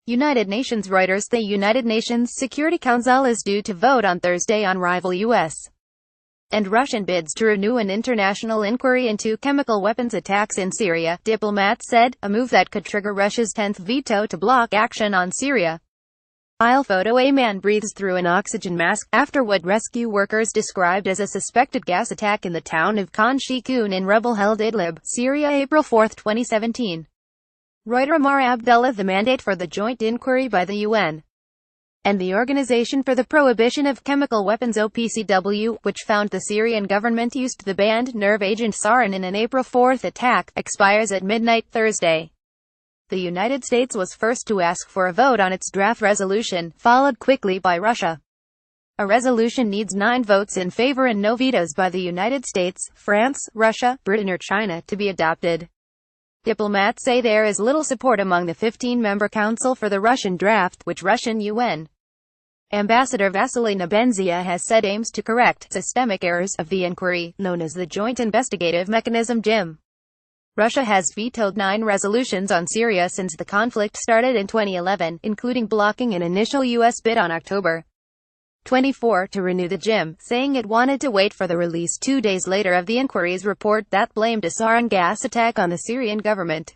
United Nations Reuters. The United Nations Security Council is due to vote on Thursday on rival U.S. and Russian bids to renew an international inquiry into chemical weapons attacks in Syria, diplomats said, a move that could trigger Russia's 10th veto to block action on Syria. File photo. A man breathes through an oxygen mask after what rescue workers described as a suspected gas attack in the town of Khan Sheikhoun in rebel-held Idlib, Syria, April 4, 2017. REUTERSAmmar Abdullah. The mandate for the joint inquiry by the UN and the Organization for the Prohibition of Chemical Weapons (OPCW), which found the Syrian government used the banned nerve agent sarin in an April 4 attack, expires at midnight Thursday. The United States was first to ask for a vote on its draft resolution, followed quickly by Russia. A resolution needs 9 votes in favor and no vetoes by the United States, France, Russia, Britain or China to be adopted. Diplomats say there is little support among the 15-member council for the Russian draft, which Russian UN Ambassador Vasily Nebenzia has said aims to correct systemic errors of the inquiry, known as the Joint Investigative Mechanism (JIM). Russia has vetoed 9 resolutions on Syria since the conflict started in 2011, including blocking an initial U.S. bid on October 24 to renew the JIM, saying it wanted to wait for the release 2 days later of the inquiry's report that blamed a sarin gas attack on the Syrian government.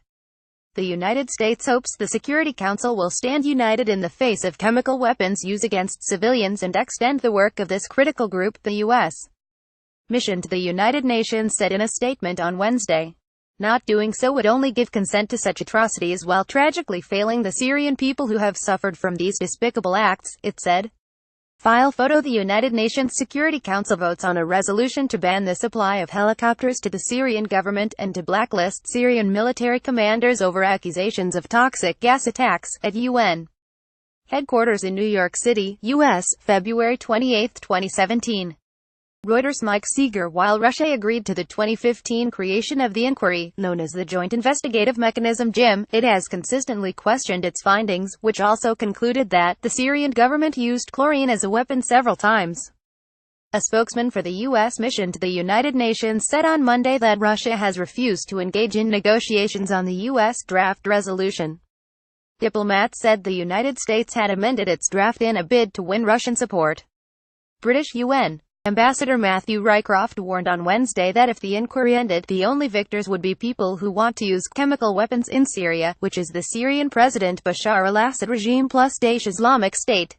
The United States hopes the Security Council will stand united in the face of chemical weapons use against civilians and extend the work of this critical group, the U.S. mission to the United Nations said in a statement on Wednesday. Not doing so would only give consent to such atrocities while tragically failing the Syrian people who have suffered from these despicable acts, it said. File photo. The United Nations Security Council votes on a resolution to ban the supply of helicopters to the Syrian government and to blacklist Syrian military commanders over accusations of toxic gas attacks, at UN headquarters in New York City, U.S., February 28, 2017. Reuters. Mike Seeger. While Russia agreed to the 2015 creation of the inquiry, known as the Joint Investigative Mechanism (JIM), it has consistently questioned its findings, which also concluded that the Syrian government used chlorine as a weapon several times. A spokesman for the U.S. mission to the United Nations said on Monday that Russia has refused to engage in negotiations on the U.S. draft resolution. Diplomats said the United States had amended its draft in a bid to win Russian support. British UN Ambassador Matthew Rycroft warned on Wednesday that if the inquiry ended, the only victors would be people who want to use chemical weapons in Syria, which is the Syrian President Bashar al-Assad regime plus Daesh Islamic State.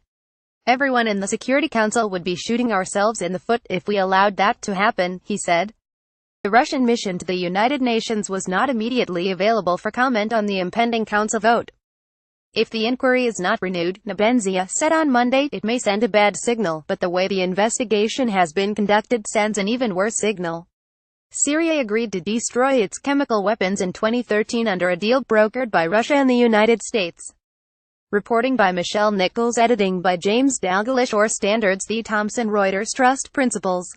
Everyone in the Security Council would be shooting ourselves in the foot if we allowed that to happen, he said. The Russian mission to the United Nations was not immediately available for comment on the impending council vote. If the inquiry is not renewed, Nebenzia said on Monday, it may send a bad signal, but the way the investigation has been conducted sends an even worse signal. Syria agreed to destroy its chemical weapons in 2013 under a deal brokered by Russia and the United States. Reporting by Michelle Nichols, editing by James Dalglish. Or Standards. The Thomson Reuters Trust Principles.